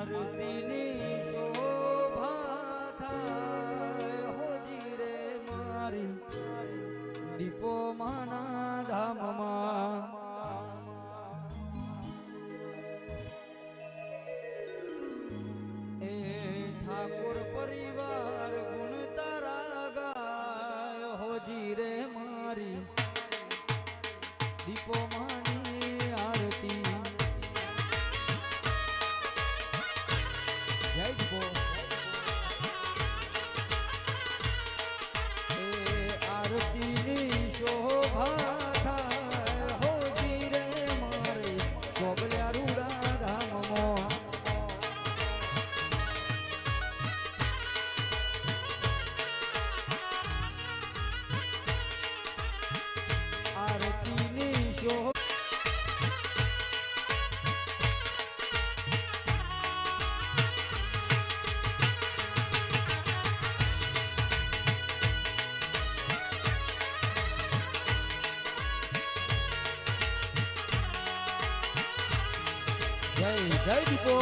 આરતીની શોભા થાય હોજી રે મારી દીપો માના ધામમાં એ ઠાકોર પરિવાર ગુણ તારા ગાય હોજી રે મારી દીપો માની આરતી જય દીપો એ આરતીની શોભા થાય હોજી રે મારી ગોબલ્યા રૂડા ધામમાં આરતીની શોભા જય જય દીપો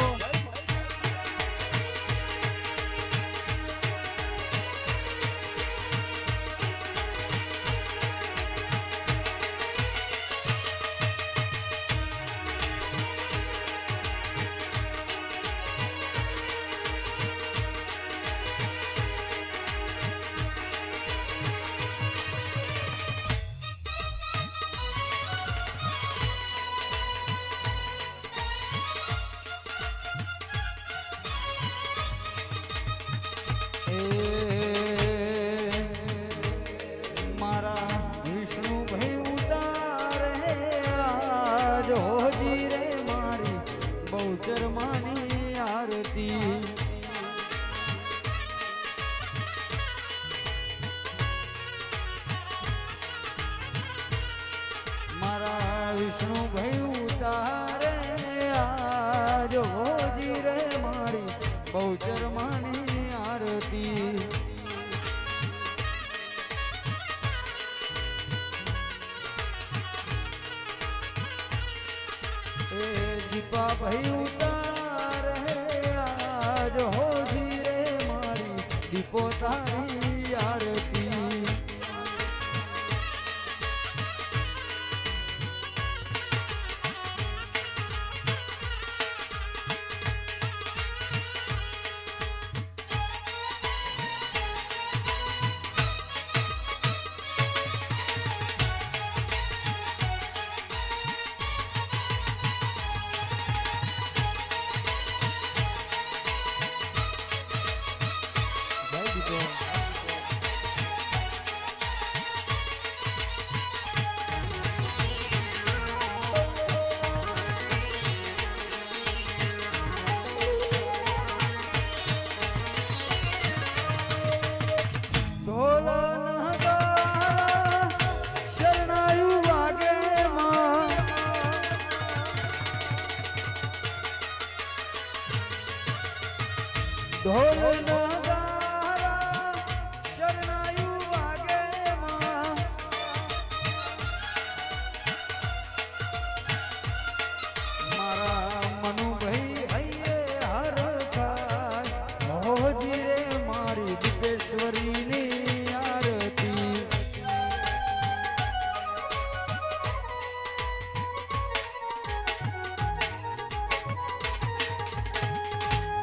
મારા વિષ્ણુભાઈ ઉતારે આજ હોજી રે મારી બહુચર માની આરતી મારા વિષ્ણુભાઈ ઉતારે આજ હોજી રે મારી બહુચર માની આરતી દીપા ભાઈ ઉતારે આજ હોજી રે મારી દીપો તારી આરતી ઢોલ નગારા શરણાયું વાગે માં મારા મનુભાઈ હૈયે હર થાય હોજી રે મારી દીપેશ્વરીની આરતી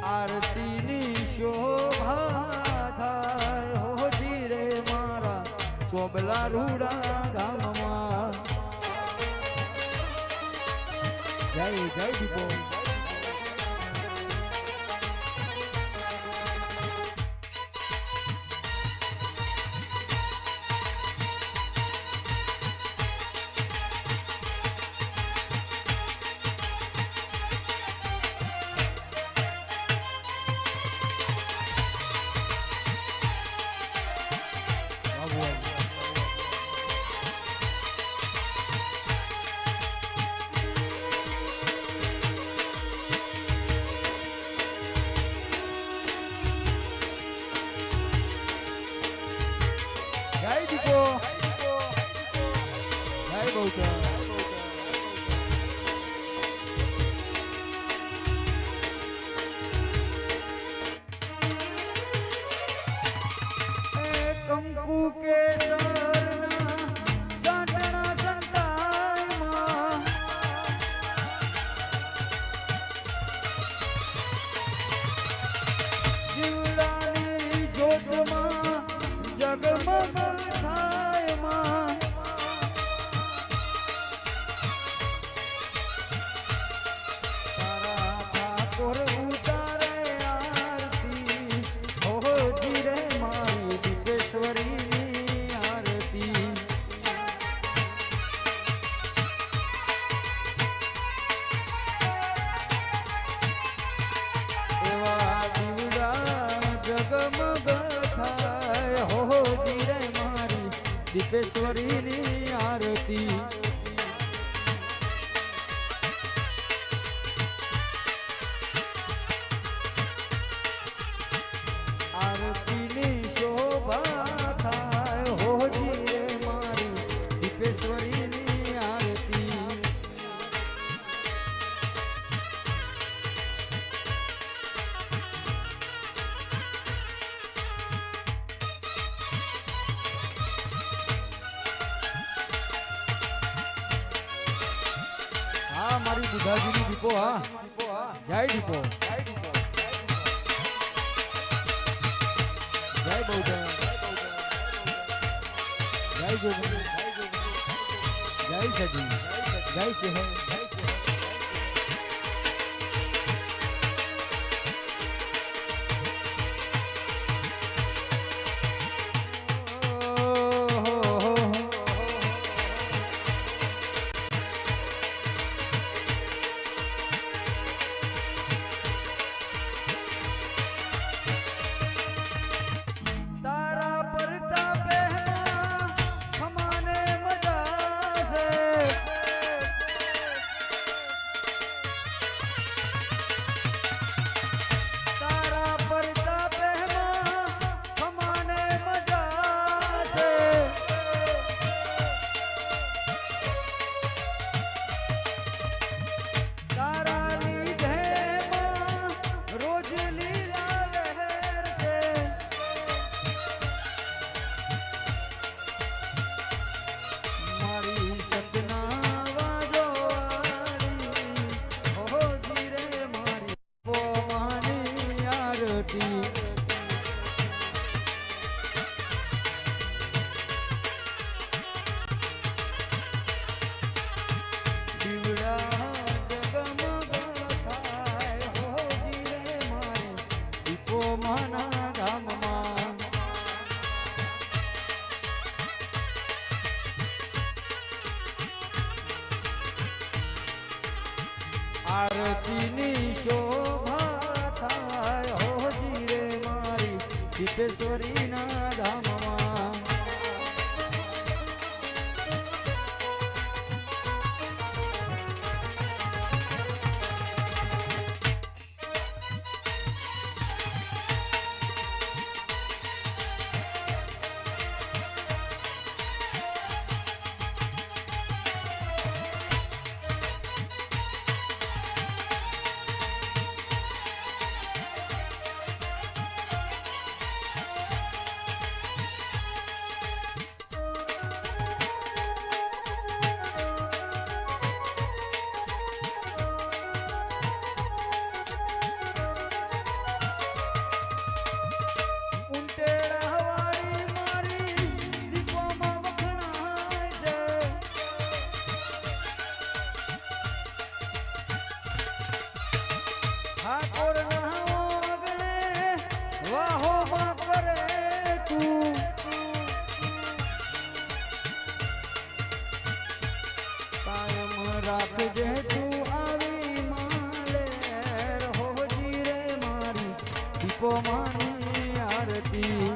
આરતીની શોભા થાય હોજી રે મારા ચોબલા રૂડા ગામમાં જય જય દીપો જય દીપો જય બહુચર દીપેશ્વરીની આરતી આરતીની શોભા થાય હોજી રે મારી દીપેશ્વરીની આરતી હા મારી બુધાજીની દીપો હા જય દીપો જય બૌદ્ધ જય જોગી જય સજી જય સિંહ આરતીની શોભા થાય હોજી રે મારી દીપેશ્વરીના ધામમાં રાખજે તું આવી માલેર હોજી રે મારી દીપો માની આરતી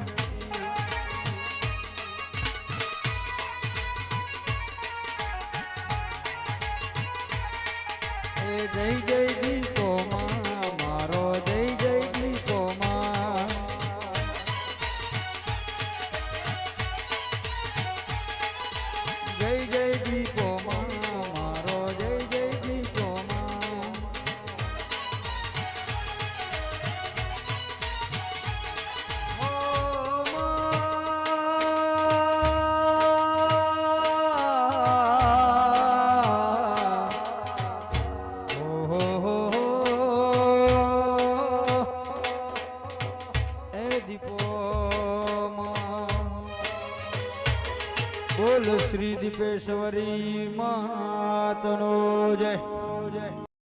એ જય જય દીપો માં મારો જય જય દીપો માં જય જય દીપો માં બોલ શ્રી દીપેશ્વરી માતનો જય.